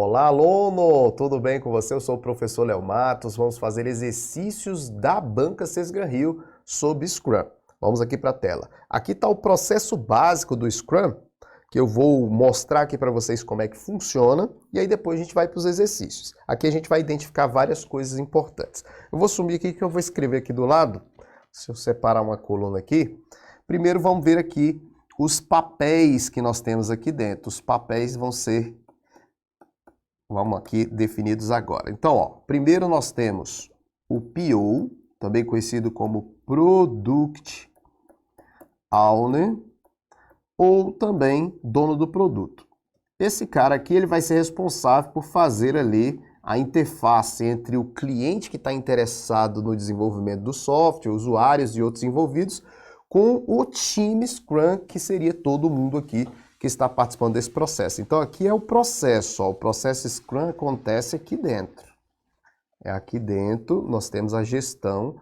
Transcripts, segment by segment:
Olá, aluno! Tudo bem com você? Eu sou o professor Léo Matos. Vamos fazer exercícios da banca Sesgran Rio sobre Scrum. Vamos aqui para a tela. Aqui está o processo básico do Scrum, que eu vou mostrar aqui para vocês como é que funciona, e aí depois a gente vai para os exercícios. Aqui a gente vai identificar várias coisas importantes. Eu vou sumir aqui que eu vou escrever aqui do lado. Se eu separar uma coluna aqui, primeiro vamos ver aqui os papéis que nós temos aqui dentro. Os papéis vão ser, vamos aqui, definidos agora. Então, ó, primeiro nós temos o PO, também conhecido como Product Owner, ou também dono do produto. Esse cara aqui ele vai ser responsável por fazer ali a interface entre o cliente que está interessado no desenvolvimento do software, usuários e outros envolvidos, com o time Scrum, que seria todo mundo aqui que está participando desse processo. Então aqui é o processo, ó, o processo Scrum acontece aqui dentro. Aqui dentro nós temos a gestão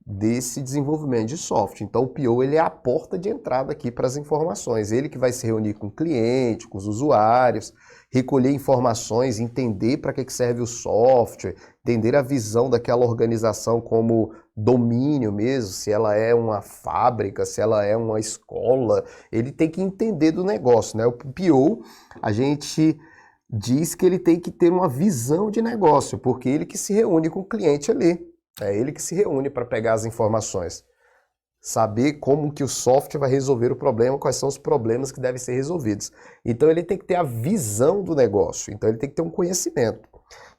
desse desenvolvimento de software. Então o PO ele é a porta de entrada aqui para as informações. Ele que vai se reunir com o cliente, com os usuários, recolher informações, entender para que serve o software, entender a visão daquela organização como domínio mesmo, se ela é uma fábrica, se ela é uma escola. Ele tem que entender do negócio, né? O PO, a gente diz que ele tem que ter uma visão de negócio, porque ele que se reúne com o cliente ali. É ele que se reúne para pegar as informações, saber como que o software vai resolver o problema, quais são os problemas que devem ser resolvidos. Então ele tem que ter a visão do negócio, então ele tem que ter um conhecimento.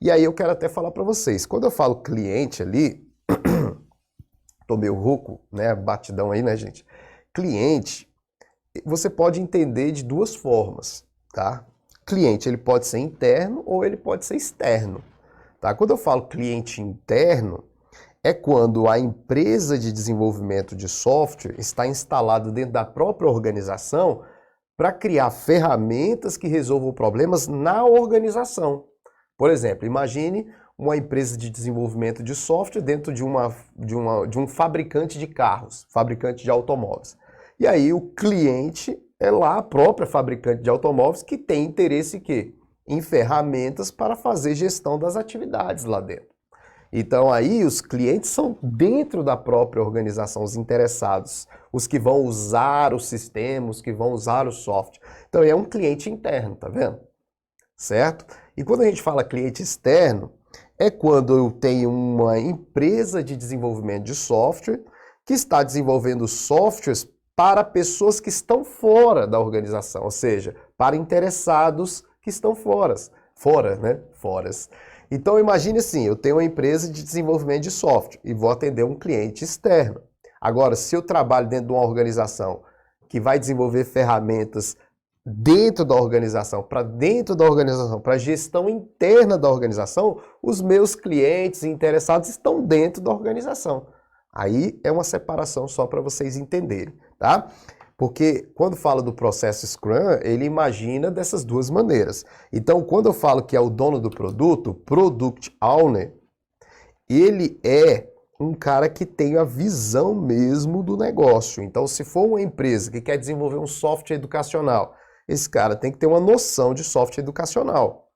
E aí eu quero até falar para vocês, quando eu falo cliente ali, tô meio rouco, né, batidão aí, né, gente? Cliente, você pode entender de duas formas, tá? Cliente, ele pode ser interno ou ele pode ser externo, tá? Quando eu falo cliente interno, é quando a empresa de desenvolvimento de software está instalada dentro da própria organização para criar ferramentas que resolvam problemas na organização. Por exemplo, imagine uma empresa de desenvolvimento de software dentro de um fabricante de carros, fabricante de automóveis. E aí o cliente é lá a própria fabricante de automóveis que tem interesse em ferramentas para fazer gestão das atividades lá dentro. Então aí os clientes são dentro da própria organização, os interessados, os que vão usar o sistema, os que vão usar o software. Então é um cliente interno, tá vendo? Certo? E quando a gente fala cliente externo, é quando eu tenho uma empresa de desenvolvimento de software que está desenvolvendo softwares para pessoas que estão fora da organização, ou seja, para interessados que estão fora, né? Foras. Então imagine assim, eu tenho uma empresa de desenvolvimento de software e vou atender um cliente externo. Agora, se eu trabalho dentro de uma organização que vai desenvolver ferramentas dentro da organização, para gestão interna da organização, os meus clientes interessados estão dentro da organização. Aí é uma separação só para vocês entenderem, tá? Porque quando fala do processo Scrum, ele imagina dessas duas maneiras. Então, quando eu falo que é o dono do produto, Product Owner, ele é um cara que tem a visão mesmo do negócio. Então, se for uma empresa que quer desenvolver um software educacional, esse cara tem que ter uma noção de software educacional.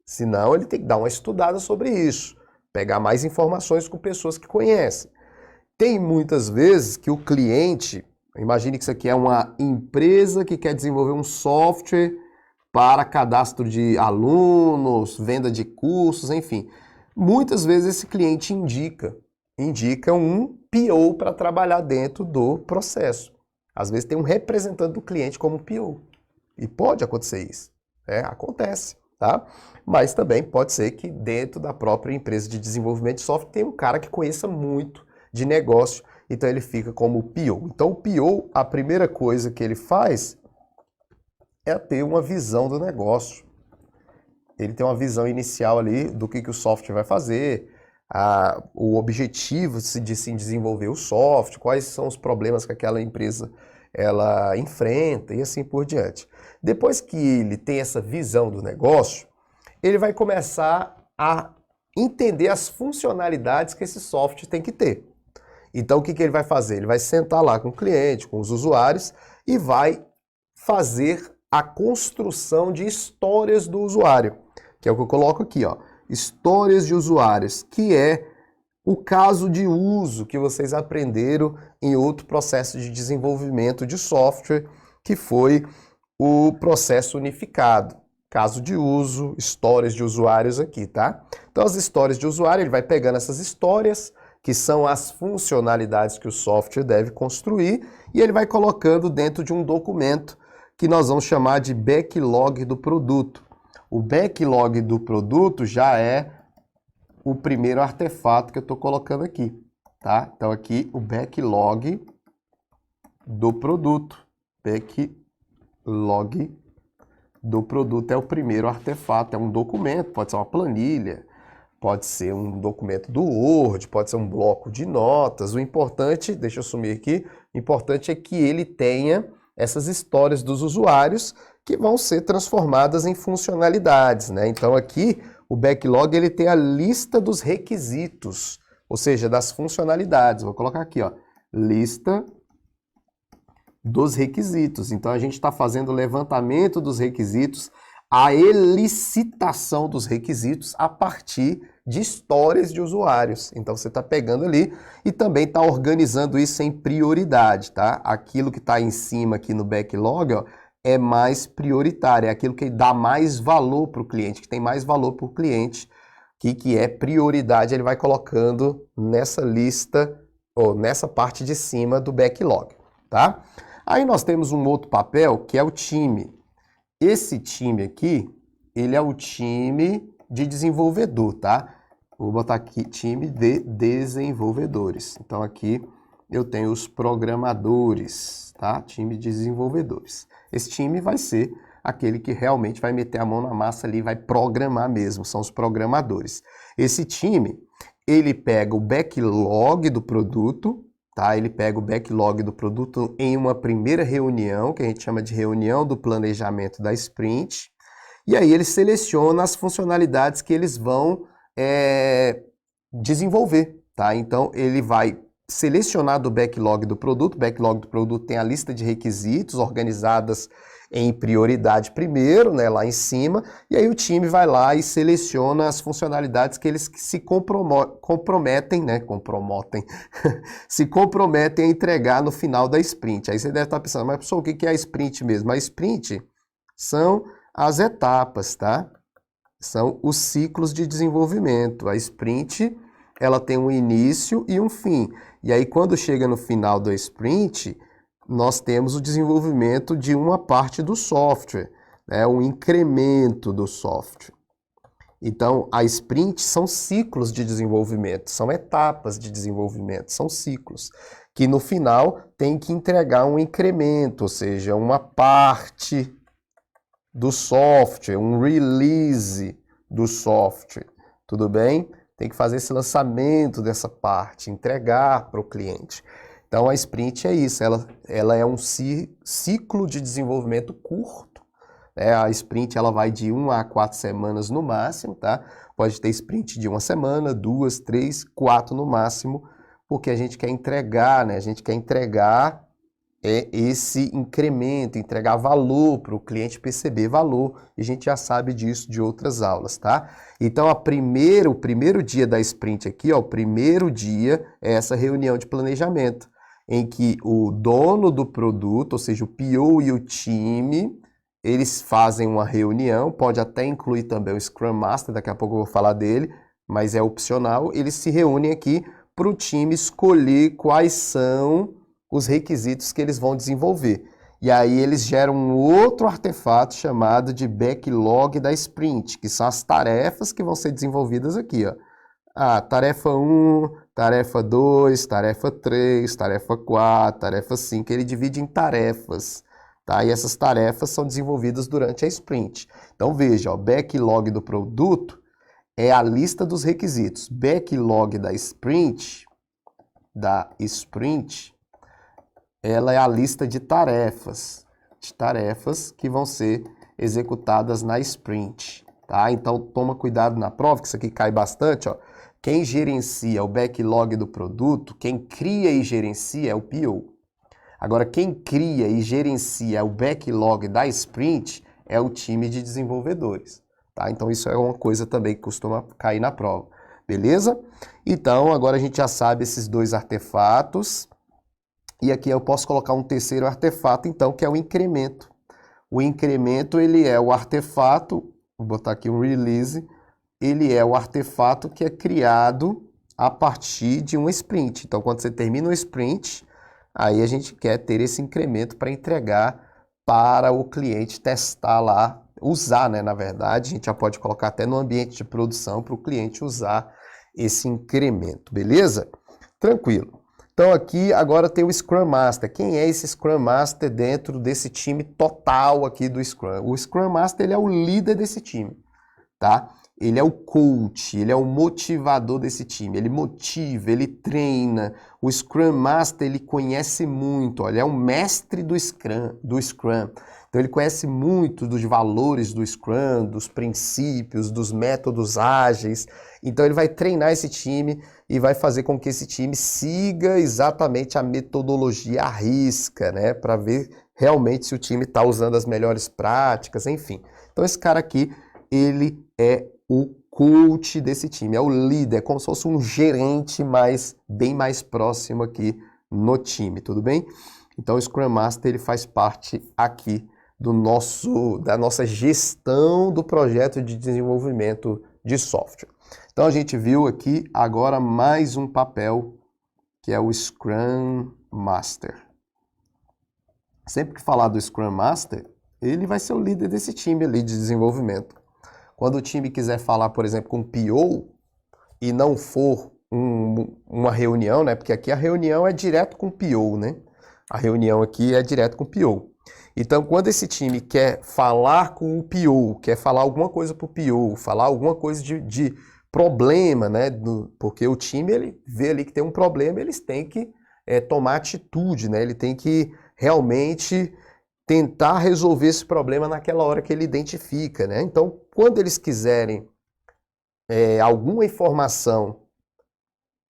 Senão, ele tem que dar uma estudada sobre isso, pegar mais informações com pessoas que conhecem. Tem muitas vezes que o cliente... Imagine que isso aqui é uma empresa que quer desenvolver um software para cadastro de alunos, venda de cursos, enfim. Muitas vezes esse cliente indica um PO para trabalhar dentro do processo. Às vezes tem um representante do cliente como PO. E pode acontecer isso. Acontece, tá? Mas também pode ser que dentro da própria empresa de desenvolvimento de software tem um cara que conheça muito de negócio. Então ele fica como PO. Então o PO, a primeira coisa que ele faz é ter uma visão do negócio. Ele tem uma visão inicial ali do que o software vai fazer, o objetivo de se desenvolver o software, quais são os problemas que aquela empresa ela enfrenta e assim por diante. Depois que ele tem essa visão do negócio, ele vai começar a entender as funcionalidades que esse software tem que ter. Então, o que ele vai fazer? Ele vai sentar lá com o cliente, com os usuários e vai fazer a construção de histórias do usuário. que é o que eu coloco aqui, ó, histórias de usuários, que é o caso de uso que vocês aprenderam em outro processo de desenvolvimento de software, que foi o processo unificado. Caso de uso, histórias de usuários aqui, tá? Então, as histórias de usuário, ele vai pegando essas histórias, que são as funcionalidades que o software deve construir, e ele vai colocando dentro de um documento que nós vamos chamar de backlog do produto. O backlog do produto já é o primeiro artefato que eu estou colocando aqui, tá? Então, aqui, o backlog do produto. Backlog do produto é o primeiro artefato, é um documento, pode ser uma planilha, pode ser um documento do Word, pode ser um bloco de notas. O importante, deixa eu sumir aqui, o importante é que ele tenha essas histórias dos usuários que vão ser transformadas em funcionalidades, né? Então aqui o backlog ele tem a lista dos requisitos, ou seja, das funcionalidades. Vou colocar aqui, ó, lista dos requisitos. Então a gente está fazendo o levantamento dos requisitos, a elicitação dos requisitos a partir de histórias de usuários. Então você está pegando ali e também está organizando isso em prioridade, tá? Aquilo que está em cima aqui no backlog, ó, é mais prioritário, é aquilo que dá mais valor para o cliente, que tem mais valor para o cliente, que é prioridade, ele vai colocando nessa lista, ou nessa parte de cima do backlog, tá? Aí nós temos um outro papel, que é o time. Esse time aqui, ele é o time de desenvolvedor, tá? Vou botar aqui time de desenvolvedores. Então aqui eu tenho os programadores, tá? Time de desenvolvedores. Esse time vai ser aquele que realmente vai meter a mão na massa ali, vai programar mesmo, são os programadores. Esse time, ele pega o backlog do produto, tá? Ele pega o backlog do produto em uma primeira reunião, que a gente chama de reunião do planejamento da sprint, e aí ele seleciona as funcionalidades que eles vão desenvolver, tá? Então ele vai selecionar do backlog do produto. O backlog do produto tem a lista de requisitos organizadas em prioridade primeiro, né, lá em cima, e aí o time vai lá e seleciona as funcionalidades que eles se comprometem, né, se comprometem a entregar no final da sprint. Aí você deve estar pensando, mas professor, o que é a sprint mesmo? A sprint são as etapas, tá? São os ciclos de desenvolvimento. A sprint, ela tem um início e um fim. E aí quando chega no final da sprint, nós temos o desenvolvimento de uma parte do software, né? Um incremento do software. Então, a sprint são ciclos de desenvolvimento, são etapas de desenvolvimento, são ciclos, que no final tem que entregar um incremento, ou seja, uma parte do software, um release do software, tudo bem? Tem que fazer esse lançamento dessa parte, entregar para o cliente. Então a sprint é isso, ela é um ciclo de desenvolvimento curto, né? A sprint ela vai de 1 a 4 semanas no máximo, tá? Pode ter sprint de 1 semana, 2, 3, 4 no máximo, porque a gente quer entregar, né? A gente quer entregar esse incremento, entregar valor para o cliente perceber valor, e a gente já sabe disso de outras aulas, tá? Então o primeiro dia da sprint aqui, ó, o primeiro dia é essa reunião de planejamento, em que o dono do produto, ou seja, o PO e o time, eles fazem uma reunião, pode até incluir também o Scrum Master, daqui a pouco eu vou falar dele, mas é opcional, eles se reúnem aqui para o time escolher quais são os requisitos que eles vão desenvolver. E aí eles geram um outro artefato chamado de backlog da sprint, que são as tarefas que vão ser desenvolvidas aqui, ó. Tarefa 1, tarefa 2, tarefa 3, tarefa 4, tarefa 5, ele divide em tarefas, tá? E essas tarefas são desenvolvidas durante a sprint. Então veja, o backlog do produto é a lista dos requisitos. Backlog da sprint, ela é a lista de tarefas que vão ser executadas na sprint, tá? Então toma cuidado na prova, que isso aqui cai bastante, ó. Quem gerencia o backlog do produto, quem cria e gerencia é o PO. Agora, quem cria e gerencia o backlog da sprint é o time de desenvolvedores, tá? Então isso é uma coisa também que costuma cair na prova, beleza? Então agora a gente já sabe esses dois artefatos, e aqui eu posso colocar um terceiro artefato, então, que é o incremento. O incremento, ele é o artefato, vou botar aqui um release, ele é o artefato que é criado a partir de um sprint. Então, quando você termina um sprint, aí a gente quer ter esse incremento para entregar para o cliente testar lá, usar, né? Na verdade, a gente já pode colocar até no ambiente de produção para o cliente usar esse incremento, beleza? Tranquilo. Então aqui agora tem o Scrum Master. Quem é esse Scrum Master dentro desse time total aqui do Scrum? O Scrum Master, ele é o líder desse time, tá? Ele é o coach, ele é o motivador desse time, ele motiva, ele treina. O Scrum Master, ele conhece muito, olha, é o mestre do Scrum. Então ele conhece muito dos valores do Scrum, dos princípios, dos métodos ágeis. Então ele vai treinar esse time e vai fazer com que esse time siga exatamente a metodologia à risca, né? Para ver realmente se o time está usando as melhores práticas, enfim. Então esse cara aqui, ele é o coach desse time, é o líder, é como se fosse um gerente bem mais próximo aqui no time, tudo bem? Então o Scrum Master, ele faz parte aqui da nossa gestão do projeto de desenvolvimento de software. Então a gente viu aqui agora mais um papel, que é o Scrum Master. Sempre que falar do Scrum Master, ele vai ser o líder desse time ali de desenvolvimento. Quando o time quiser falar, por exemplo, com o PO, e não for uma reunião, né? Porque aqui a reunião é direto com o PO, né? A reunião aqui é direto com o PO. Então, quando esse time quer falar com o PO, quer falar alguma coisa para o PO, falar alguma coisa de problema, né? Porque o time, ele vê ali que tem um problema, eles têm que tomar atitude, né? Ele tem que realmente tentar resolver esse problema naquela hora que ele identifica, né? Então, quando eles quiserem alguma informação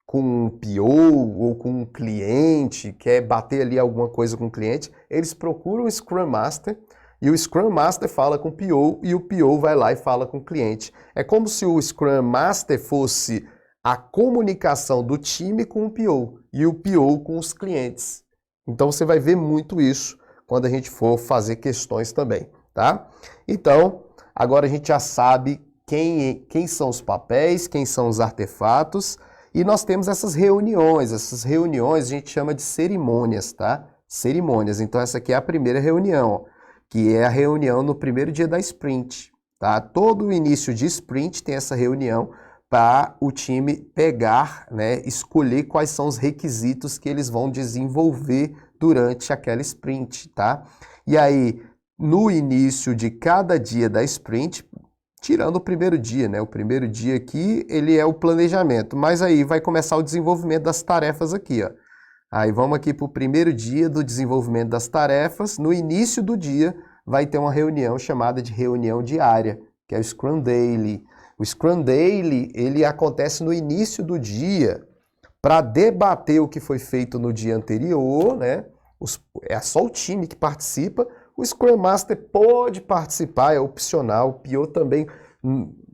com um PO ou com um cliente, quer bater ali alguma coisa com o cliente, eles procuram o Scrum Master e o Scrum Master fala com o PO e o PO vai lá e fala com o cliente. É como se o Scrum Master fosse a comunicação do time com o PO e o PO com os clientes. Então você vai ver muito isso quando a gente for fazer questões também, tá? Então, agora a gente já sabe quem são os papéis, quem são os artefatos, e nós temos essas reuniões a gente chama de cerimônias, tá? Cerimônias. Então essa aqui é a primeira reunião, que é a reunião no primeiro dia da sprint, tá? Todo o início de sprint tem essa reunião para o time pegar, né, escolher quais são os requisitos que eles vão desenvolver durante aquela sprint, tá? E aí, no início de cada dia da sprint, tirando o primeiro dia, né? O primeiro dia aqui, ele é o planejamento, mas aí vai começar o desenvolvimento das tarefas aqui, ó. Aí vamos aqui para o primeiro dia do desenvolvimento das tarefas. No início do dia, vai ter uma reunião chamada de reunião diária, que é o Scrum Daily. O Scrum Daily, ele acontece no início do dia, para debater o que foi feito no dia anterior, né? É só o time que participa. O Scrum Master pode participar, é opcional. O PO também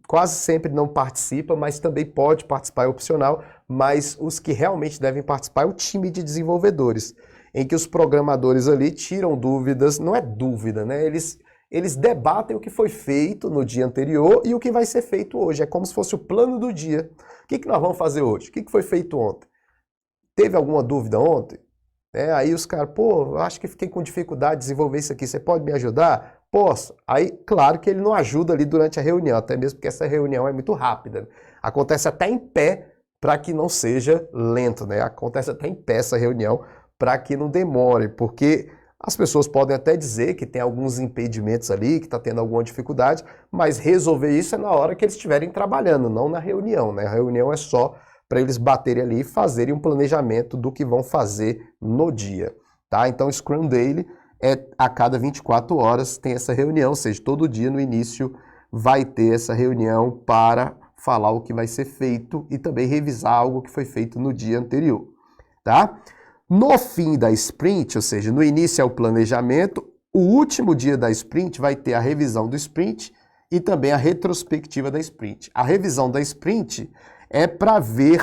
quase sempre não participa, mas também pode participar, é opcional. Mas os que realmente devem participar é o time de desenvolvedores, em que os programadores ali tiram dúvidas, não é dúvida, né? Eles debatem o que foi feito no dia anterior e o que vai ser feito hoje. É como se fosse o plano do dia. O que nós vamos fazer hoje? O que foi feito ontem? Teve alguma dúvida ontem? Aí os caras, pô, acho que fiquei com dificuldade de desenvolver isso aqui, você pode me ajudar? Posso. Aí, claro que ele não ajuda ali durante a reunião, até mesmo porque essa reunião é muito rápida. Acontece até em pé para que não seja lento, né? Acontece até em pé essa reunião para que não demore, porque as pessoas podem até dizer que tem alguns impedimentos ali, que está tendo alguma dificuldade, mas resolver isso é na hora que eles estiverem trabalhando, não na reunião, né? A reunião é só para eles baterem ali e fazerem um planejamento do que vão fazer no dia, tá? Então, o Scrum Daily é a cada 24 horas tem essa reunião, ou seja, todo dia no início vai ter essa reunião para falar o que vai ser feito e também revisar algo que foi feito no dia anterior, tá? No fim da sprint, ou seja, no início é o planejamento, o último dia da sprint vai ter a revisão do sprint e também a retrospectiva da sprint. A revisão da sprint é para ver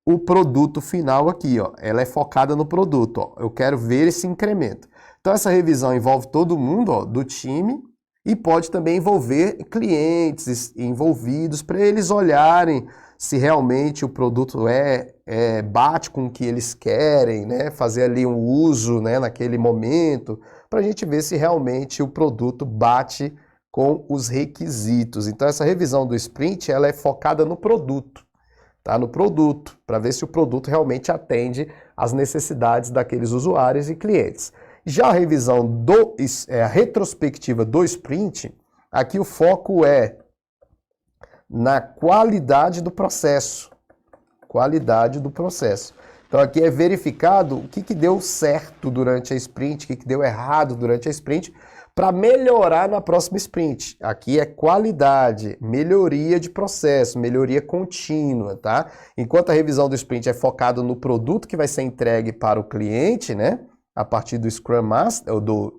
o produto final aqui, ó. Ela é focada no produto, ó. Eu quero ver esse incremento. Então essa revisão envolve todo mundo, ó, do time e pode também envolver clientes envolvidos para eles olharem se realmente o produto bate com o que eles querem, né? Fazer ali um uso, né, naquele momento, para a gente ver se realmente o produto bate com os requisitos. Então essa revisão do sprint ela é focada no produto, tá? No produto, para ver se o produto realmente atende às necessidades daqueles usuários e clientes. Já a revisão a retrospectiva do sprint, aqui o foco é na qualidade do processo. Qualidade do processo. Então aqui é verificado o que deu certo durante a sprint, o que deu errado durante a sprint, para melhorar na próxima sprint. Aqui é qualidade, melhoria de processo, melhoria contínua, tá? Enquanto a revisão do sprint é focada no produto que vai ser entregue para o cliente, né? A partir do Scrum Master, ou do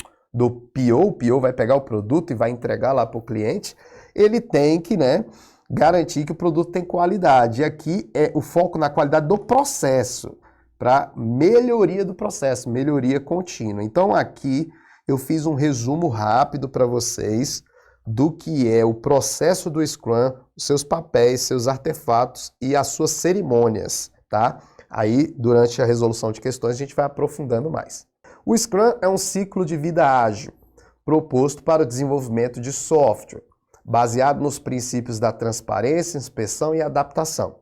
PO, o PO vai pegar o produto e vai entregar lá para o cliente, ele tem que, né, garantir que o produto tem qualidade. E aqui é o foco na qualidade do processo, para melhoria do processo, melhoria contínua. Então aqui eu fiz um resumo rápido para vocês do que é o processo do Scrum, os seus papéis, seus artefatos e as suas cerimônias, tá? Aí, durante a resolução de questões, a gente vai aprofundando mais. O Scrum é um ciclo de vida ágil, proposto para o desenvolvimento de software, baseado nos princípios da transparência, inspeção e adaptação,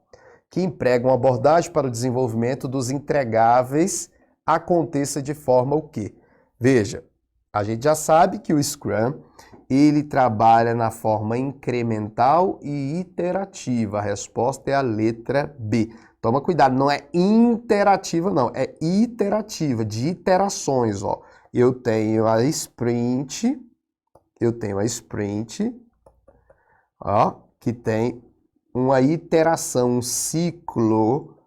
que emprega uma abordagem para o desenvolvimento dos entregáveis aconteça de forma o quê? Veja, a gente já sabe que o Scrum, ele trabalha na forma incremental e iterativa. A resposta é a letra B. Toma cuidado, não é interativa não, é iterativa, de iterações, ó. Eu tenho a sprint, ó, que tem uma iteração, um ciclo,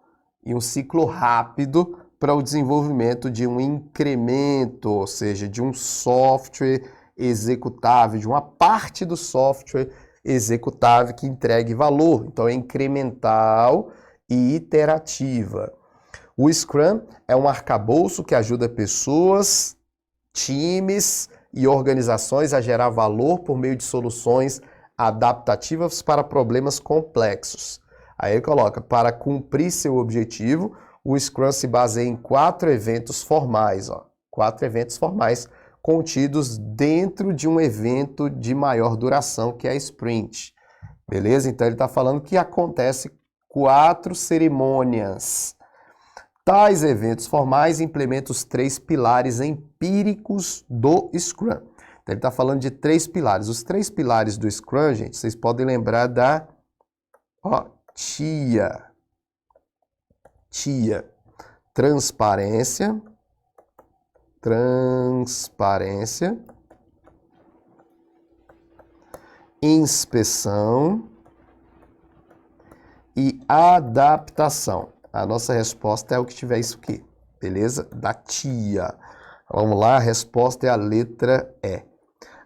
e um ciclo rápido para o desenvolvimento de um incremento, ou seja, de um software executável, de uma parte do software executável que entregue valor. Então é incremental e iterativa. O Scrum é um arcabouço que ajuda pessoas, times e organizações a gerar valor por meio de soluções adaptativas para problemas complexos. Aí ele coloca, para cumprir seu objetivo, o Scrum se baseia em 4 eventos formais, ó, 4 eventos formais contidos dentro de um evento de maior duração, que é a sprint. Beleza? Então ele está falando que acontece 4 cerimônias. Tais eventos formais implementam os 3 pilares empíricos do Scrum. Então ele está falando de 3 pilares. Os 3 pilares do Scrum, gente, vocês podem lembrar da TIA. Transparência, inspeção e adaptação. A nossa resposta é o que tiver isso aqui, beleza? Da TIA. Vamos lá, a resposta é a letra E.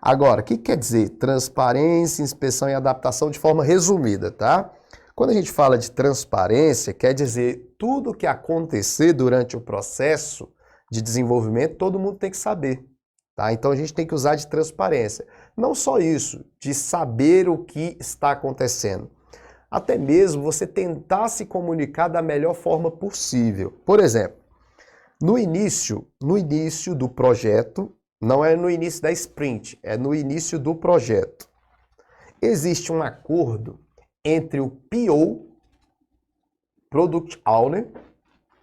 Agora, o que quer dizer transparência, inspeção e adaptação de forma resumida, tá? Quando a gente fala de transparência, quer dizer tudo o que acontecer durante o processo de desenvolvimento, todo mundo tem que saber, tá? Então a gente tem que usar de transparência. Não só isso, de saber o que está acontecendo. Até mesmo você tentar se comunicar da melhor forma possível. Por exemplo, no início do projeto, não é no início da sprint, é no início do projeto. Existe um acordo entre o PO, Product Owner,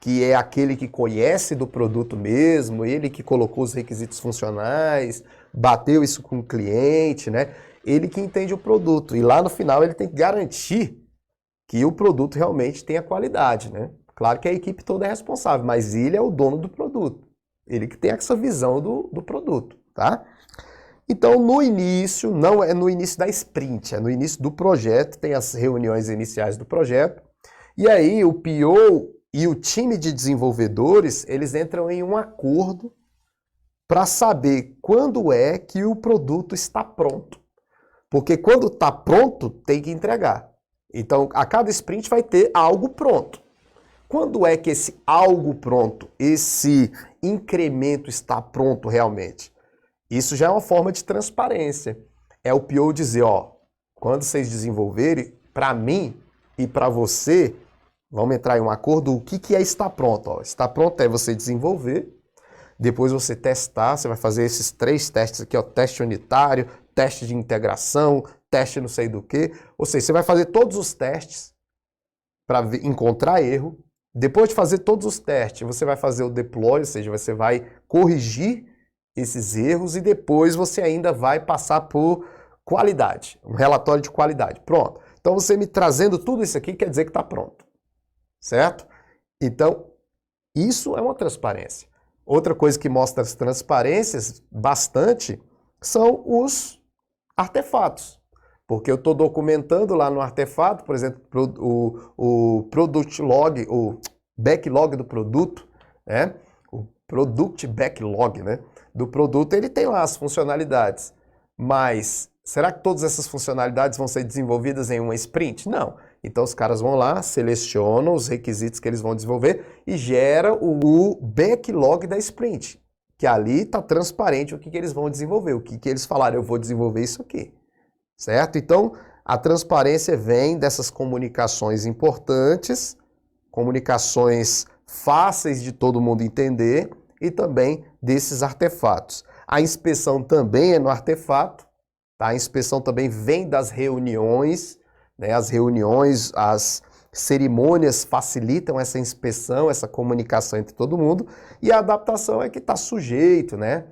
que é aquele que conhece do produto mesmo, ele que colocou os requisitos funcionais, bateu isso com o cliente, né? Ele que entende o produto. E lá no final ele tem que garantir que o produto realmente tenha qualidade, né? Claro que a equipe toda é responsável, mas ele é o dono do produto. Ele que tem essa visão do produto, tá? Então, no início, não é no início da sprint, é no início do projeto, tem as reuniões iniciais do projeto, e aí o PO e o time de desenvolvedores, eles entram em um acordo para saber quando é que o produto está pronto. Porque quando está pronto, tem que entregar. Então, a cada sprint vai ter algo pronto. Quando é que esse algo pronto, esse incremento está pronto realmente? Isso já é uma forma de transparência. É o PO dizer, ó, quando vocês desenvolverem, para mim e para você, vamos entrar em um acordo, o que é estar pronto? Ó, estar pronto é você desenvolver, depois você testar, você vai fazer esses 3 testes aqui, ó, teste unitário, teste de integração, teste não sei do que. Ou seja, você vai fazer todos os testes para encontrar erro. Depois de fazer todos os testes, você vai fazer o deploy, ou seja, você vai corrigir esses erros e depois você ainda vai passar por qualidade, um relatório de qualidade. Pronto. Então você me trazendo tudo isso aqui quer dizer que está pronto, certo? Então, isso é uma transparência. Outra coisa que mostra as transparências bastante são os artefatos. Porque eu estou documentando lá no artefato, por exemplo, o product log, o backlog do produto, né? O product backlog, né? Do produto, ele tem lá as funcionalidades. Mas será que todas essas funcionalidades vão ser desenvolvidas em uma sprint? Não. Então os caras vão lá, selecionam os requisitos que eles vão desenvolver e gera o backlog da sprint. Que ali está transparente o que eles vão desenvolver, o que eles falaram, eu vou desenvolver isso aqui. Certo? Então, a transparência vem dessas comunicações importantes, comunicações fáceis de todo mundo entender e também desses artefatos. A inspeção também é no artefato, tá? A inspeção também vem das reuniões, né? As reuniões, as cerimônias facilitam essa inspeção, essa comunicação entre todo mundo, e a adaptação é que está sujeito, né?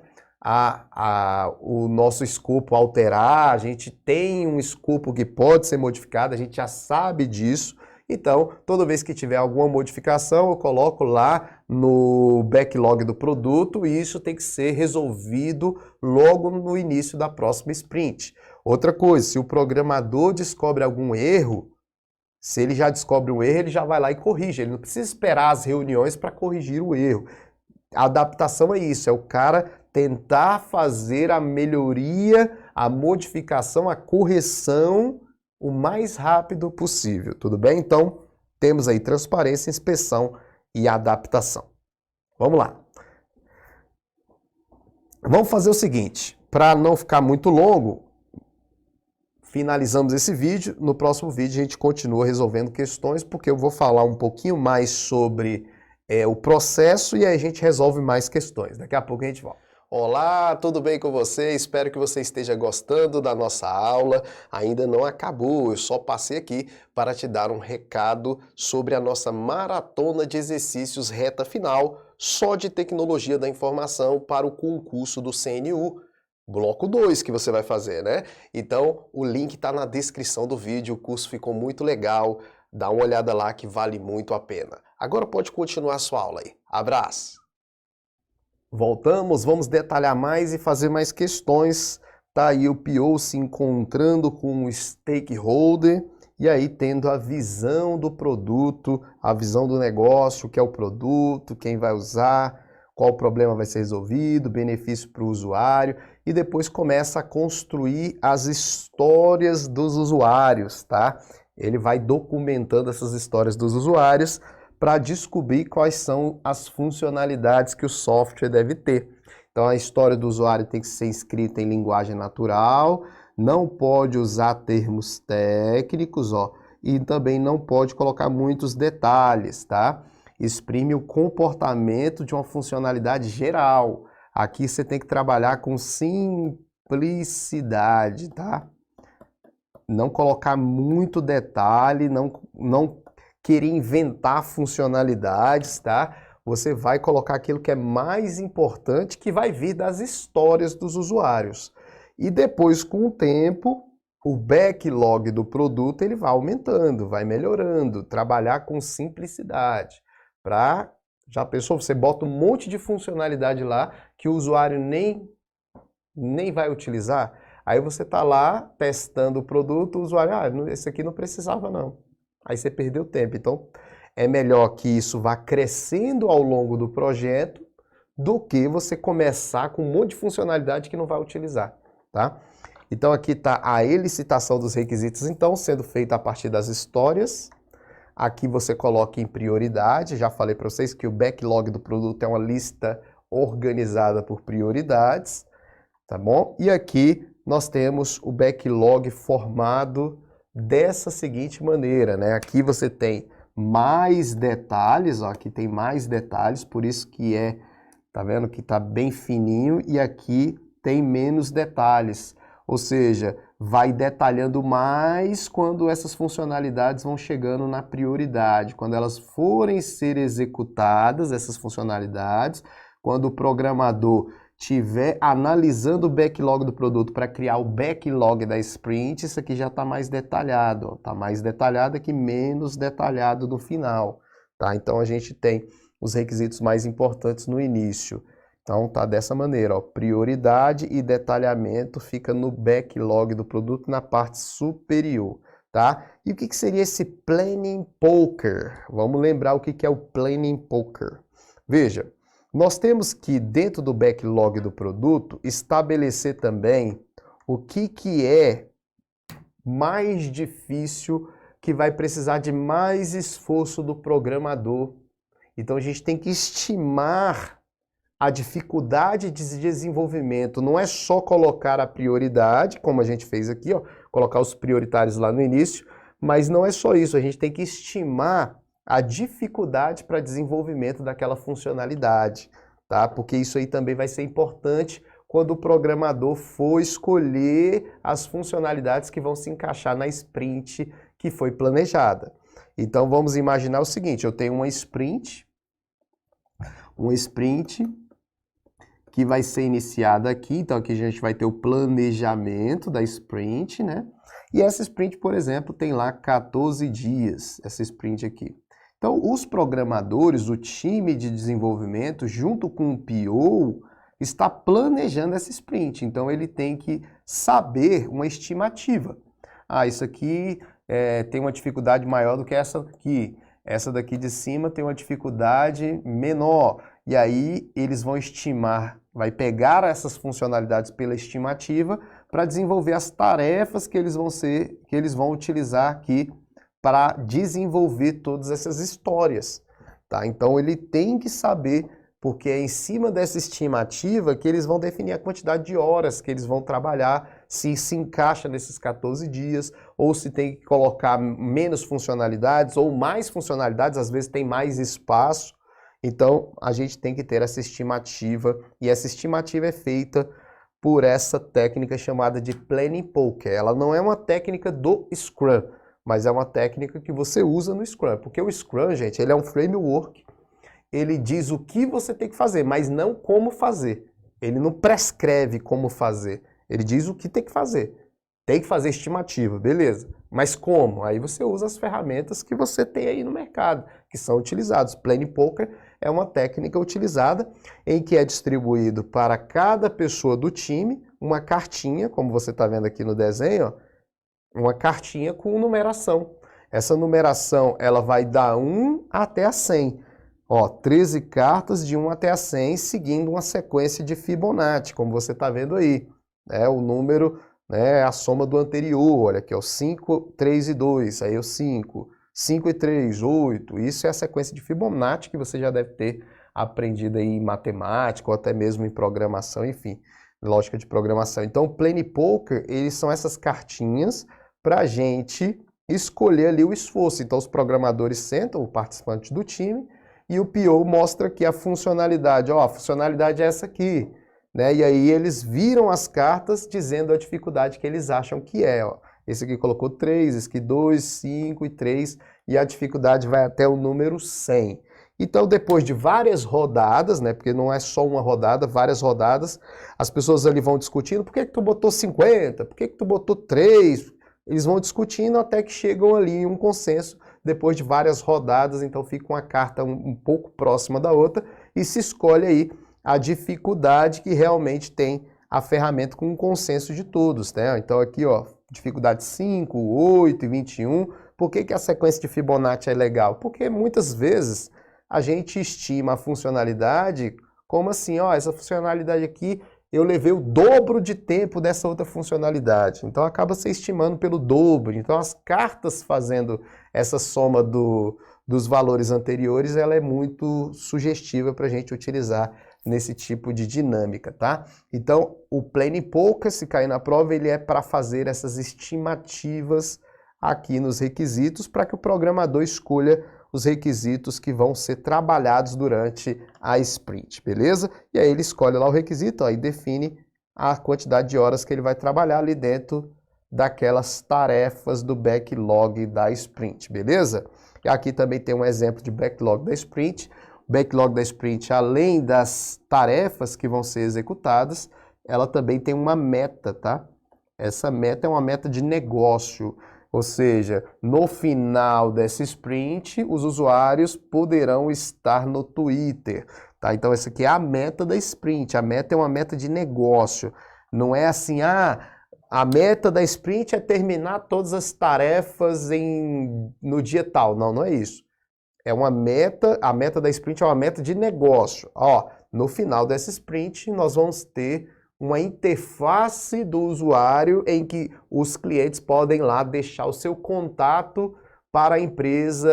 O nosso escopo alterar, a gente tem um escopo que pode ser modificado, a gente já sabe disso, então toda vez que tiver alguma modificação eu coloco lá no backlog do produto e isso tem que ser resolvido logo no início da próxima sprint. Outra coisa, se o programador descobre algum erro, se ele já descobre um erro, ele já vai lá e corrige, ele não precisa esperar as reuniões para corrigir o erro. A adaptação é isso, é o cara tentar fazer a melhoria, a modificação, a correção o mais rápido possível, tudo bem? Então, temos aí transparência, inspeção e adaptação. Vamos lá. Vamos fazer o seguinte, para não ficar muito longo, finalizamos esse vídeo. No próximo vídeo a gente continua resolvendo questões, porque eu vou falar um pouquinho mais sobre o processo e aí a gente resolve mais questões. Daqui a pouco a gente volta. Olá, tudo bem com você? Espero que você esteja gostando da nossa aula. Ainda não acabou, eu só passei aqui para te dar um recado sobre a nossa maratona de exercícios reta final, só de tecnologia da informação para o concurso do CNU. Bloco 2 que você vai fazer, né? Então, o link está na descrição do vídeo, o curso ficou muito legal, dá uma olhada lá que vale muito a pena. Agora pode continuar a sua aula aí. Abraço! Voltamos, vamos detalhar mais e fazer mais questões. Tá aí o PO se encontrando com o stakeholder e aí tendo a visão do produto, a visão do negócio, o que é o produto, quem vai usar, qual problema vai ser resolvido, benefício para o usuário e depois começa a construir as histórias dos usuários, tá? Ele vai documentando essas histórias dos usuários para descobrir quais são as funcionalidades que o software deve ter. Então a história do usuário tem que ser escrita em linguagem natural, não pode usar termos técnicos, ó, e também não pode colocar muitos detalhes, tá? Exprime o comportamento de uma funcionalidade geral. Aqui você tem que trabalhar com simplicidade, tá? Não colocar muito detalhe, não querer inventar funcionalidades, tá? Você vai colocar aquilo que é mais importante, que vai vir das histórias dos usuários. E depois, com o tempo, o backlog do produto ele vai aumentando, vai melhorando, trabalhar com simplicidade. Já pensou, você bota um monte de funcionalidade lá que o usuário nem vai utilizar? Aí você está lá testando o produto, o usuário, esse aqui não precisava não. Aí você perdeu tempo. Então, é melhor que isso vá crescendo ao longo do projeto do que você começar com um monte de funcionalidade que não vai utilizar, tá? Então aqui está a elicitação dos requisitos, então, sendo feita a partir das histórias. Aqui você coloca em prioridade, já falei para vocês que o backlog do produto é uma lista organizada por prioridades, tá bom? E aqui nós temos o backlog formado dessa seguinte maneira, né? Aqui você tem mais detalhes, ó, aqui tem mais detalhes, por isso que tá vendo que tá bem fininho, e aqui tem menos detalhes, ou seja, vai detalhando mais quando essas funcionalidades vão chegando na prioridade, quando elas forem ser executadas, essas funcionalidades, quando o programador estiver analisando o backlog do produto para criar o backlog da sprint, isso aqui já está mais detalhado, está mais detalhado aqui, menos detalhado no final, tá? Então a gente tem os requisitos mais importantes no início. Então tá dessa maneira, ó, prioridade e detalhamento fica no backlog do produto na parte superior, tá? E o que seria esse Planning Poker? Vamos lembrar o que é o Planning Poker. Veja, nós temos que, dentro do backlog do produto, estabelecer também o que é mais difícil, que vai precisar de mais esforço do programador. Então a gente tem que estimar a dificuldade de desenvolvimento. Não é só colocar a prioridade, como a gente fez aqui, ó, colocar os prioritários lá no início, mas não é só isso, a gente tem que estimar a dificuldade para desenvolvimento daquela funcionalidade, tá? Porque isso aí também vai ser importante quando o programador for escolher as funcionalidades que vão se encaixar na sprint que foi planejada. Então vamos imaginar o seguinte, eu tenho uma sprint que vai ser iniciada aqui, então aqui a gente vai ter o planejamento da sprint, né? E essa sprint, por exemplo, tem lá 14 dias, essa sprint aqui. Então, os programadores, o time de desenvolvimento, junto com o PO, está planejando essa sprint. Então, ele tem que saber uma estimativa. Ah, isso aqui tem uma dificuldade maior do que essa aqui. Essa daqui de cima tem uma dificuldade menor. E aí, eles vão estimar, vai pegar essas funcionalidades pela estimativa para desenvolver as tarefas que eles vão utilizar aqui para desenvolver todas essas histórias, tá? Então ele tem que saber, porque é em cima dessa estimativa que eles vão definir a quantidade de horas que eles vão trabalhar, se encaixa nesses 14 dias, ou se tem que colocar menos funcionalidades ou mais funcionalidades, às vezes tem mais espaço. Então a gente tem que ter essa estimativa, e essa estimativa é feita por essa técnica chamada de Planning Poker. Ela não é uma técnica do Scrum, mas é uma técnica que você usa no Scrum, porque o Scrum, gente, ele é um framework, ele diz o que você tem que fazer, mas não como fazer. Ele não prescreve como fazer, ele diz o que tem que fazer. Tem que fazer estimativa, beleza. Mas como? Aí você usa as ferramentas que você tem aí no mercado, que são utilizadas. Planning Poker é uma técnica utilizada em que é distribuído para cada pessoa do time uma cartinha, como você está vendo aqui no desenho, ó, uma cartinha com numeração. Essa numeração ela vai da 1 até a 100. Ó, 13 cartas de 1 até a 100, seguindo uma sequência de Fibonacci, como você está vendo aí. O número, né, a soma do anterior, olha aqui, ó, 5, 3 e 2, aí o 5, 5 e 3, 8. Isso é a sequência de Fibonacci que você já deve ter aprendido aí em matemática ou até mesmo em programação, enfim, lógica de programação. Então, o Planning Poker, eles são essas cartinhas para a gente escolher ali o esforço. Então, os programadores sentam, o participante do time, e o PO mostra aqui a funcionalidade. Ó, a funcionalidade é essa aqui, né? E aí eles viram as cartas dizendo a dificuldade que eles acham que é. Ó. Esse aqui colocou 3, esse aqui 2, 5 e 3, e a dificuldade vai até o número 100. Então, depois de várias rodadas, né, porque não é só uma rodada, várias rodadas, as pessoas ali vão discutindo, por que tu botou 50? Por que tu botou 3? Eles vão discutindo até que chegam ali em um consenso, depois de várias rodadas, então fica uma carta um pouco próxima da outra, e se escolhe aí a dificuldade que realmente tem a ferramenta com um consenso de todos, né? Então aqui, ó, dificuldade 5, 8 e 21. Por que a sequência de Fibonacci é legal? Porque muitas vezes a gente estima a funcionalidade como assim, ó, essa funcionalidade aqui eu levei o dobro de tempo dessa outra funcionalidade. Então acaba se estimando pelo dobro. Então as cartas fazendo essa soma dos valores anteriores, ela é muito sugestiva para a gente utilizar nesse tipo de dinâmica, tá? Então o Planning Poker, se cair na prova, ele é para fazer essas estimativas aqui nos requisitos para que o programador escolha os requisitos que vão ser trabalhados durante a sprint, beleza? E aí ele escolhe lá o requisito, ó, e define a quantidade de horas que ele vai trabalhar ali dentro daquelas tarefas do backlog da sprint, beleza? E aqui também tem um exemplo de backlog da sprint. O backlog da sprint, além das tarefas que vão ser executadas, ela também tem uma meta, tá? Essa meta é uma meta de negócio. Ou seja, no final dessa sprint, os usuários poderão estar no Twitter, tá? Então essa aqui é a meta da sprint, a meta é uma meta de negócio. Não é assim, a meta da sprint é terminar todas as tarefas no dia tal. Não, não é isso. É uma meta, a meta da sprint é uma meta de negócio. Ó, no final dessa sprint, nós vamos ter uma interface do usuário em que os clientes podem lá deixar o seu contato para a empresa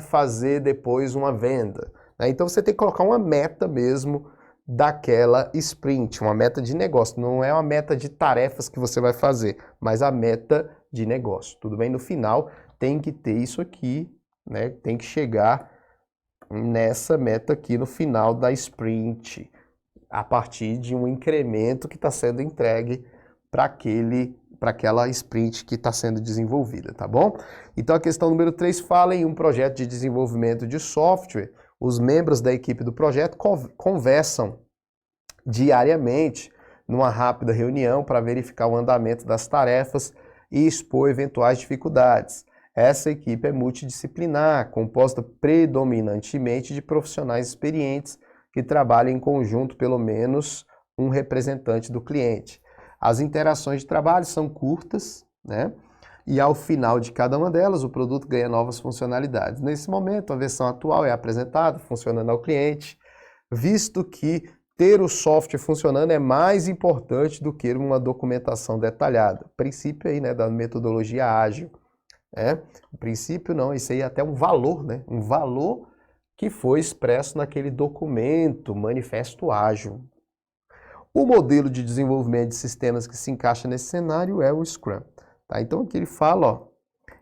fazer depois uma venda, né? Então você tem que colocar uma meta mesmo daquela sprint, uma meta de negócio. Não é uma meta de tarefas que você vai fazer, mas a meta de negócio. Tudo bem? No final tem que ter isso aqui, né? Tem que chegar nessa meta aqui no final da sprint, a partir de um incremento que está sendo entregue para aquela sprint que está sendo desenvolvida, tá bom? Então a questão número 3 fala em um projeto de desenvolvimento de software. Os membros da equipe do projeto conversam diariamente numa rápida reunião para verificar o andamento das tarefas e expor eventuais dificuldades. Essa equipe é multidisciplinar, composta predominantemente de profissionais experientes que trabalham em conjunto, pelo menos um representante do cliente. As interações de trabalho são curtas, né? E ao final de cada uma delas, o produto ganha novas funcionalidades. Nesse momento, a versão atual é apresentada, funcionando ao cliente, visto que ter o software funcionando é mais importante do que uma documentação detalhada. Princípio aí, né, da metodologia ágil. O princípio não, isso aí é até um valor, né? Um valor que foi expresso naquele documento, manifesto ágil. O modelo de desenvolvimento de sistemas que se encaixa nesse cenário é o Scrum. Tá? Então aqui ele fala, ó,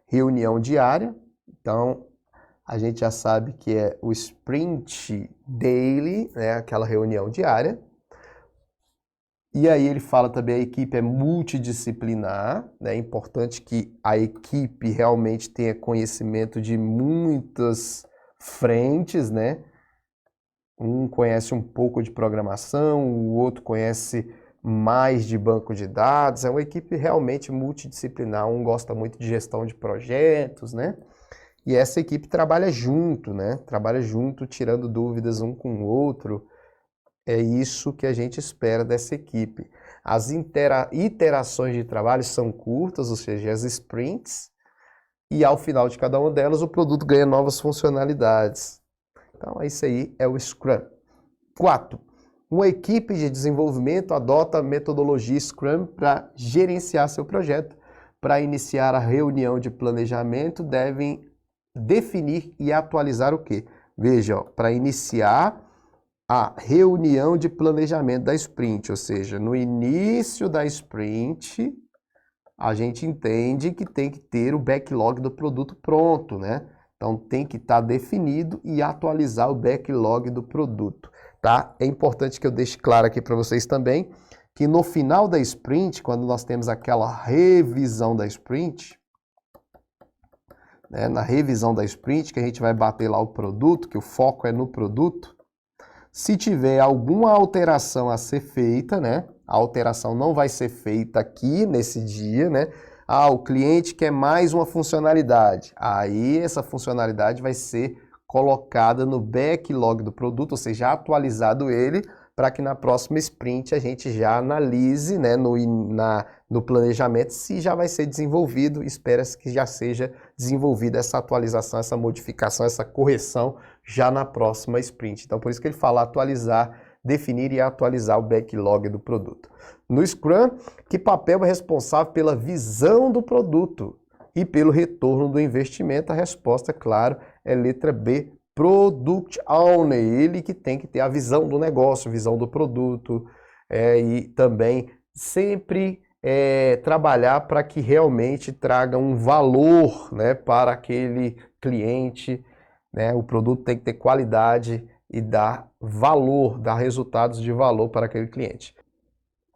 reunião diária. Então a gente já sabe que é o Sprint Daily, né? Aquela reunião diária. E aí ele fala também a equipe é multidisciplinar, né? É importante que a equipe realmente tenha conhecimento de muitas frentes, né? Um conhece um pouco de programação, o outro conhece mais de banco de dados. É uma equipe realmente multidisciplinar. Um gosta muito de gestão de projetos, né? E essa equipe trabalha junto, né? Trabalha junto, tirando dúvidas um com o outro. É isso que a gente espera dessa equipe. As iterações de trabalho são curtas, ou seja, as sprints, e ao final de cada uma delas o produto ganha novas funcionalidades. Então, isso aí é o Scrum. 4. Uma equipe de desenvolvimento adota a metodologia Scrum para gerenciar seu projeto. Para iniciar a reunião de planejamento, devem definir e atualizar o quê? Veja, para iniciar a reunião de planejamento da sprint, ou seja, no início da sprint, a gente entende que tem que ter o backlog do produto pronto, né? Então tem que estar definido e atualizar o backlog do produto, tá? É importante que eu deixe claro aqui para vocês também que no final da sprint, quando nós temos aquela revisão da sprint, né, na revisão da sprint, que a gente vai bater lá o produto, que o foco é no produto, se tiver alguma alteração a ser feita, né? A alteração não vai ser feita aqui nesse dia, né? O cliente quer mais uma funcionalidade. Aí essa funcionalidade vai ser colocada no backlog do produto, ou seja, atualizado ele, para que na próxima sprint a gente já analise, né, no planejamento se já vai ser desenvolvido. Espera-se que já seja desenvolvida essa atualização, essa modificação, essa correção já na próxima sprint. Então por isso que ele fala atualizar definir e atualizar o backlog do produto. No Scrum, que papel é responsável pela visão do produto e pelo retorno do investimento? A resposta, claro, é letra B, Product Owner. Ele que tem que ter a visão do negócio, visão do produto, e também sempre trabalhar para que realmente traga um valor, né, para aquele cliente, né? O produto tem que ter qualidade e dar valor, dar resultados de valor para aquele cliente.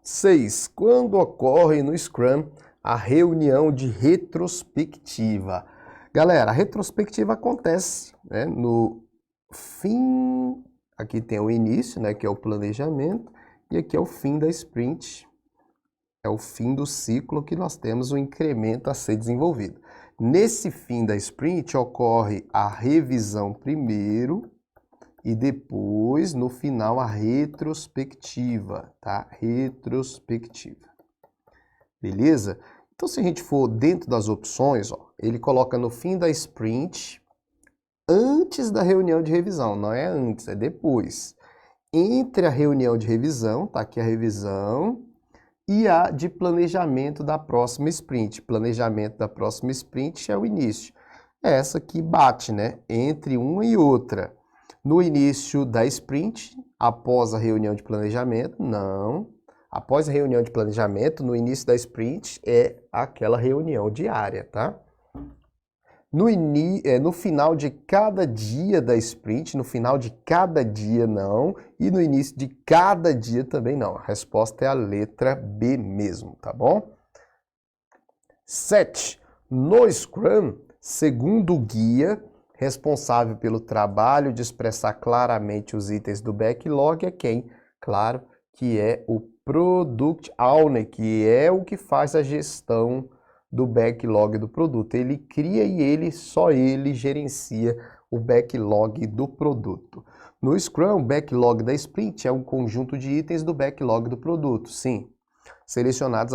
6. Quando ocorre no Scrum a reunião de retrospectiva? Galera, a retrospectiva acontece, né, no fim, aqui tem o início, né, que é o planejamento, e aqui é o fim da sprint, é o fim do ciclo que nós temos o incremento a ser desenvolvido. Nesse fim da sprint ocorre a revisão primeiro e depois, no final, a retrospectiva, tá? Retrospectiva. Beleza? Então, se a gente for dentro das opções, ó, ele coloca no fim da sprint, antes da reunião de revisão, não é antes, é depois. Entre a reunião de revisão, tá aqui a revisão, e a de planejamento da próxima sprint. Planejamento da próxima sprint é o início. É essa que bate, né, entre uma e outra. No início da sprint, após a reunião de planejamento, não. Após a reunião de planejamento, no início da sprint, é aquela reunião diária, tá? No final de cada dia da sprint, no final de cada dia não, e no início de cada dia também não. A resposta é a letra B mesmo, tá bom? 7. No Scrum, segundo o guia, responsável pelo trabalho de expressar claramente os itens do backlog é quem? Claro que é o Product Owner, que é o que faz a gestão do backlog do produto. Ele cria e só ele gerencia o backlog do produto. No Scrum, o backlog da sprint é um conjunto de itens do backlog do produto, sim, selecionados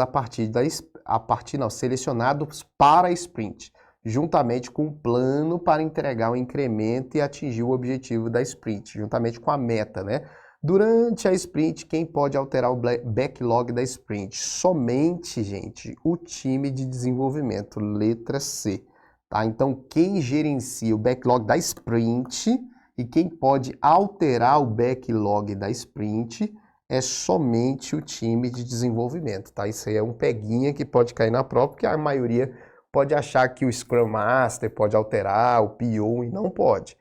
selecionados para a sprint, juntamente com o plano para entregar o incremento e atingir o objetivo da sprint, juntamente com a meta, né? Durante a sprint, quem pode alterar o backlog da sprint? Somente, gente, o time de desenvolvimento, letra C. Tá? Então, quem gerencia o backlog da sprint e quem pode alterar o backlog da sprint é somente o time de desenvolvimento. Tá? Isso aí é um peguinha que pode cair na prova, porque a maioria pode achar que o Scrum Master pode alterar, o PO, e não pode.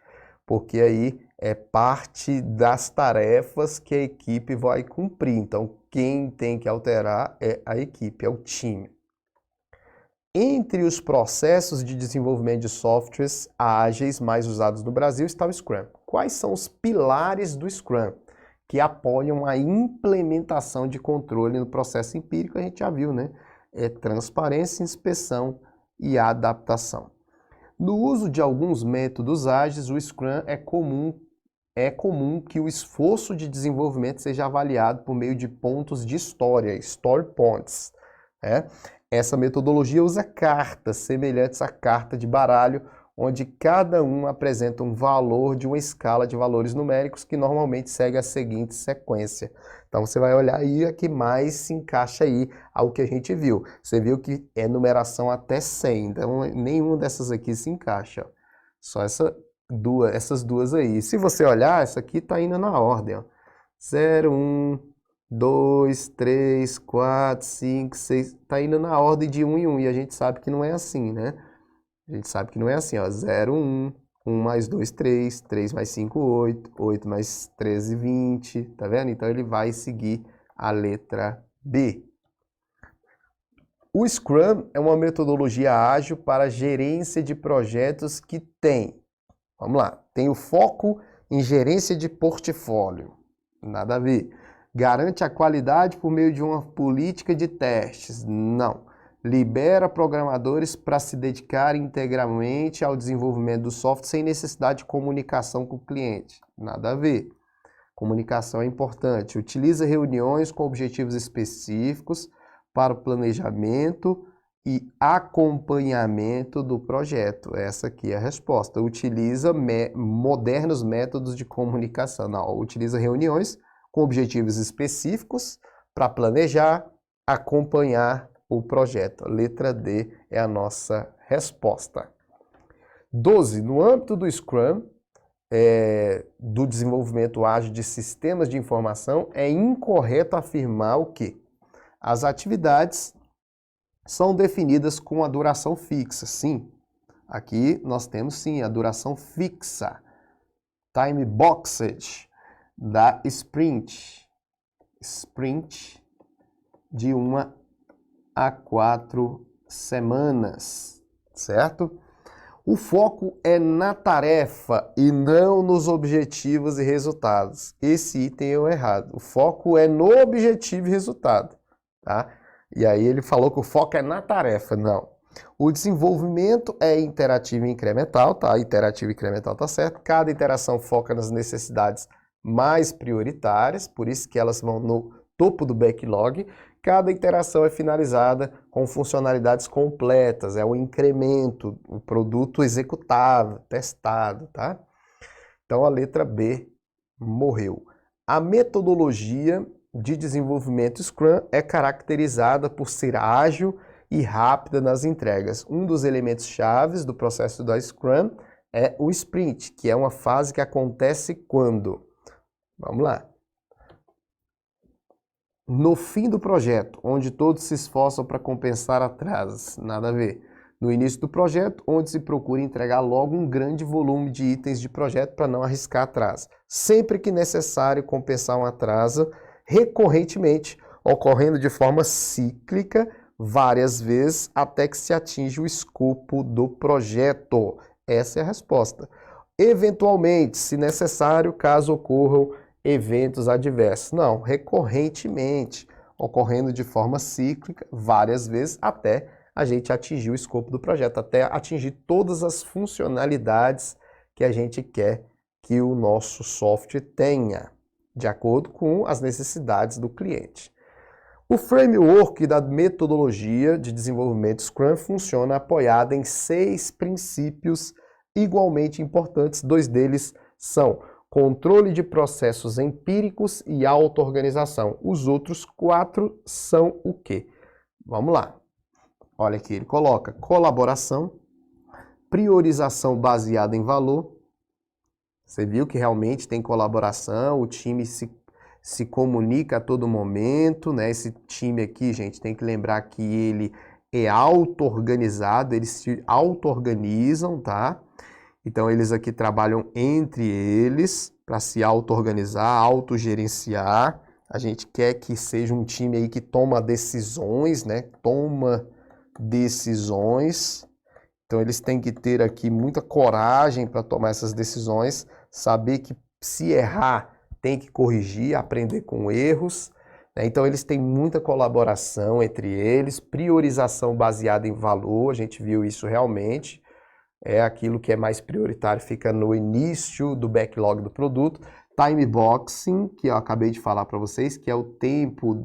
Porque aí é parte das tarefas que a equipe vai cumprir. Então, quem tem que alterar é a equipe, é o time. Entre os processos de desenvolvimento de softwares ágeis mais usados no Brasil está o Scrum. Quais são os pilares do Scrum que apoiam a implementação de controle no processo empírico? A gente já viu, né? É transparência, inspeção e adaptação. No uso de alguns métodos ágeis, o Scrum é comum que o esforço de desenvolvimento seja avaliado por meio de pontos de história, story points. Né? Essa metodologia usa cartas semelhantes à carta de baralho, onde cada um apresenta um valor de uma escala de valores numéricos que normalmente segue a seguinte sequência. Então você vai olhar aí a que mais se encaixa aí ao que a gente viu. Você viu que é numeração até 100, então nenhuma dessas aqui se encaixa. Só essas duas aí. Se você olhar, essa aqui está indo na ordem. Ó. 0, 1, 2, 3, 4, 5, 6. Está indo na ordem de 1 em 1 e a gente sabe que não é assim, né? A gente sabe que não é assim, ó. 0, 1, 1 mais 2, 3, 3 mais 5, 8, 8 mais 13, 20, tá vendo? Então ele vai seguir a letra B. O Scrum é uma metodologia ágil para gerência de projetos que tem, vamos lá, tem o foco em gerência de portfólio, nada a ver. Garante a qualidade por meio de uma política de testes, não. Libera programadores para se dedicar integralmente ao desenvolvimento do software sem necessidade de comunicação com o cliente. Nada a ver. Comunicação é importante. Utiliza reuniões com objetivos específicos para o planejamento e acompanhamento do projeto. Essa aqui é a resposta. Utiliza modernos métodos de comunicação. Não, utiliza reuniões com objetivos específicos para planejar, acompanhar o projeto. Letra D é a nossa resposta. 12. No âmbito do Scrum, do desenvolvimento ágil de sistemas de informação, é incorreto afirmar o quê? As atividades são definidas com a duração fixa. Sim, aqui nós temos sim a duração fixa. Time boxed da sprint. Sprint de 1 a 4 semanas, certo? O foco é na tarefa e não nos objetivos e resultados. Esse item é o errado. O foco é no objetivo e resultado, tá? E aí ele falou que o foco é na tarefa. Não. O desenvolvimento é interativo e incremental, tá? Interativo e incremental tá certo. Cada interação foca nas necessidades mais prioritárias, por isso que elas vão no topo do backlog. Cada interação é finalizada com funcionalidades completas, é o incremento, o produto executável, testado, tá? Então a letra B morreu. A metodologia de desenvolvimento Scrum é caracterizada por ser ágil e rápida nas entregas. Um dos elementos chaves do processo da Scrum é o sprint, que é uma fase que acontece quando? Vamos lá. No fim do projeto, onde todos se esforçam para compensar atrasos, nada a ver. No início do projeto, onde se procura entregar logo um grande volume de itens de projeto para não arriscar atraso. Sempre que necessário compensar um atraso, recorrentemente, ocorrendo de forma cíclica, várias vezes, até que se atinja o escopo do projeto. Essa é a resposta. Eventualmente, se necessário, caso ocorram eventos adversos. Não, recorrentemente, ocorrendo de forma cíclica, várias vezes, até a gente atingir o escopo do projeto, até atingir todas as funcionalidades que a gente quer que o nosso software tenha, de acordo com as necessidades do cliente. O framework da metodologia de desenvolvimento Scrum funciona apoiado em 6 princípios igualmente importantes. 2 deles são controle de processos empíricos e auto-organização. Os outros 4 são o quê? Vamos lá. Olha aqui, ele coloca colaboração, priorização baseada em valor. Você viu que realmente tem colaboração, o time se comunica a todo momento, né? Esse time aqui, gente, tem que lembrar que ele é auto-organizado, eles se auto-organizam, tá? Então, eles aqui trabalham entre eles para se auto-organizar, autogerenciar. A gente quer que seja um time aí que toma decisões, né? Toma decisões. Então, eles têm que ter aqui muita coragem para tomar essas decisões, saber que se errar, tem que corrigir, aprender com erros. Né? Então, eles têm muita colaboração entre eles, priorização baseada em valor, a gente viu isso realmente. É aquilo que é mais prioritário, fica no início do backlog do produto. Time boxing, que eu acabei de falar para vocês, que é o tempo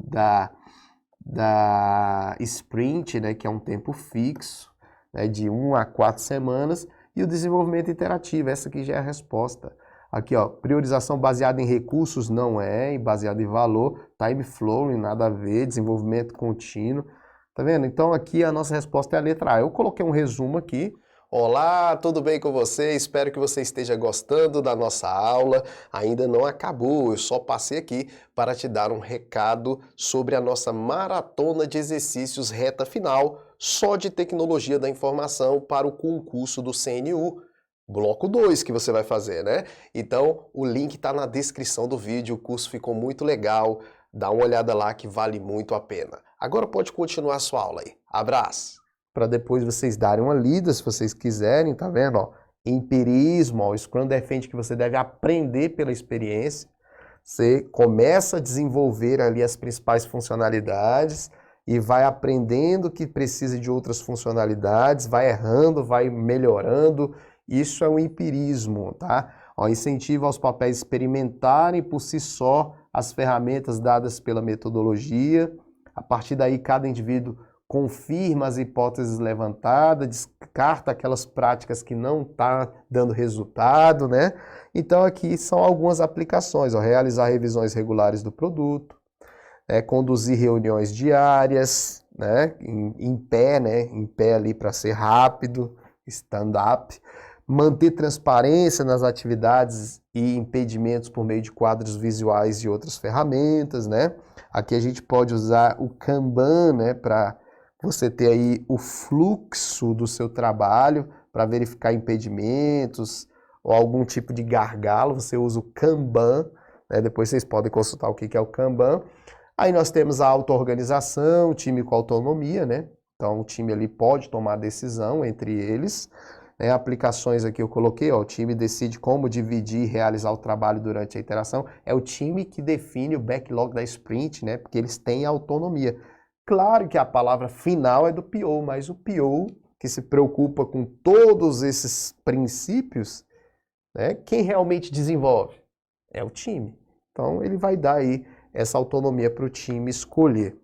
da sprint, né, que é um tempo fixo, né, de 1 a 4 semanas. E o desenvolvimento interativo, essa aqui já é a resposta. Aqui, ó, priorização baseada em recursos não é, e baseada em valor. Time flowing, nada a ver, desenvolvimento contínuo. Tá vendo? Então aqui a nossa resposta é a letra A. Eu coloquei um resumo aqui. Olá, tudo bem com você? Espero que você esteja gostando da nossa aula. Ainda não acabou, eu só passei aqui para te dar um recado sobre a nossa maratona de exercícios reta final, só de tecnologia da informação para o concurso do CNU. Bloco 2 que você vai fazer, né? Então, o link está na descrição do vídeo, o curso ficou muito legal, dá uma olhada lá que vale muito a pena. Agora pode continuar a sua aula aí. Abraço! Para depois vocês darem uma lida, se vocês quiserem, tá vendo? Ó, empirismo, ó, o Scrum defende que você deve aprender pela experiência. Você começa a desenvolver ali as principais funcionalidades e vai aprendendo que precisa de outras funcionalidades, vai errando, vai melhorando. Isso é um empirismo, tá? Ó, incentiva aos papéis experimentarem por si só as ferramentas dadas pela metodologia. A partir daí, cada indivíduo confirma as hipóteses levantadas, descarta aquelas práticas que não estão dando resultado, né? Então aqui são algumas aplicações, ó, realizar revisões regulares do produto, conduzir reuniões diárias, né? Em pé ali para ser rápido, stand-up, manter transparência nas atividades e impedimentos por meio de quadros visuais e outras ferramentas, né? Aqui a gente pode usar o Kanban, né, para você ter aí o fluxo do seu trabalho, para verificar impedimentos ou algum tipo de gargalo, você usa o Kanban, né? Depois vocês podem consultar o que é o Kanban. Aí nós temos a auto-organização, time com autonomia, né? Então o time ali pode tomar decisão entre eles. Aplicações aqui eu coloquei, ó, o time decide como dividir e realizar o trabalho durante a iteração. É o time que define o backlog da sprint, né? Porque eles têm autonomia. Claro que a palavra final é do PO, mas o PO, que se preocupa com todos esses princípios, né? Quem realmente desenvolve? É o time. Então ele vai dar aí essa autonomia para o time escolher.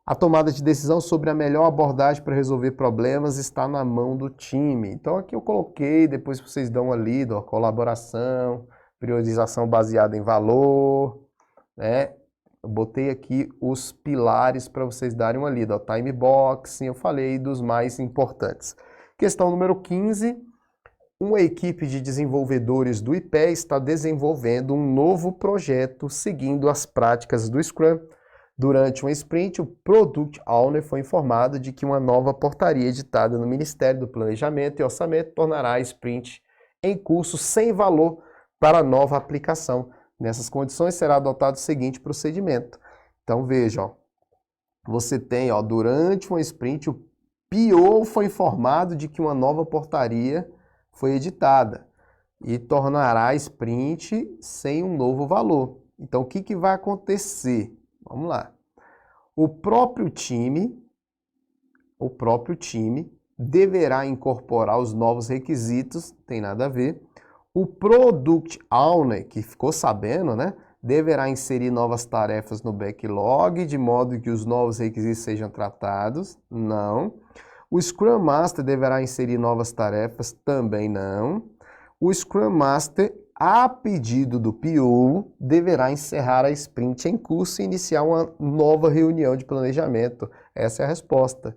A tomada de decisão sobre a melhor abordagem para resolver problemas está na mão do time. Então aqui eu coloquei, depois vocês dão uma lida, ó, colaboração, priorização baseada em valor, né? Eu botei aqui os pilares para vocês darem uma lida, ó, time boxing, eu falei dos mais importantes. Questão número 15. Uma equipe de desenvolvedores do IPE está desenvolvendo um novo projeto seguindo as práticas do Scrum. Durante um sprint, o Product Owner foi informado de que uma nova portaria editada no Ministério do Planejamento e Orçamento tornará a sprint em curso sem valor para a nova aplicação. Nessas condições, será adotado o seguinte procedimento. Então, veja, ó, você tem, ó, durante uma sprint, o PO foi informado de que uma nova portaria foi editada e tornará a sprint sem um novo valor. Então, o que vai acontecer? Vamos lá. O próprio time deverá incorporar os novos requisitos, tem nada a ver. O Product Owner, que ficou sabendo, né, deverá inserir novas tarefas no backlog, de modo que os novos requisitos sejam tratados. Não. O Scrum Master deverá inserir novas tarefas, também não. O Scrum Master, a pedido do PO, deverá encerrar a sprint em curso e iniciar uma nova reunião de planejamento. Essa é a resposta.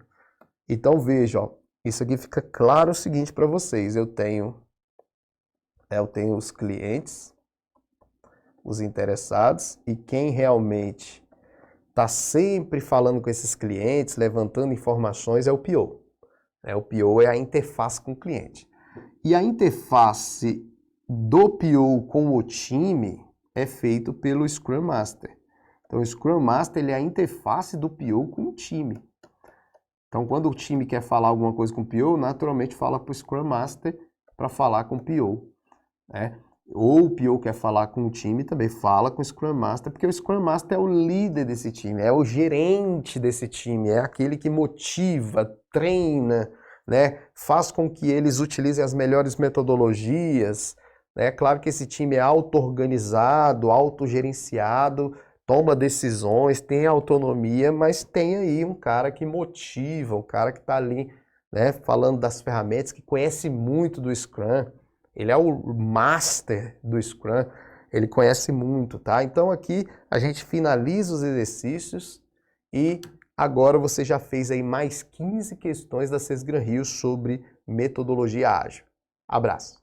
Então veja, ó, isso aqui fica claro o seguinte para vocês. Eu tenho os clientes, os interessados, e quem realmente está sempre falando com esses clientes, levantando informações, é o PO. O PO é a interface com o cliente. E a interface do PO com o time é feito pelo Scrum Master. Então, o Scrum Master ele é a interface do PO com o time. Então, quando o time quer falar alguma coisa com o PO, naturalmente fala para o Scrum Master para falar com o PO. Né? Ou o PO quer falar com o time, também fala com o Scrum Master, porque o Scrum Master é o líder desse time, é o gerente desse time, é aquele que motiva, treina, né? Faz com que eles utilizem as melhores metodologias. É claro que esse time é auto-organizado, autogerenciado, toma decisões, tem autonomia, mas tem aí um cara que motiva, um cara que está ali, né, falando das ferramentas, que conhece muito do Scrum. Ele é o master do Scrum, ele conhece muito, tá? Então aqui a gente finaliza os exercícios e agora você já fez aí mais 15 questões da Sesgran Rio sobre metodologia ágil. Abraço!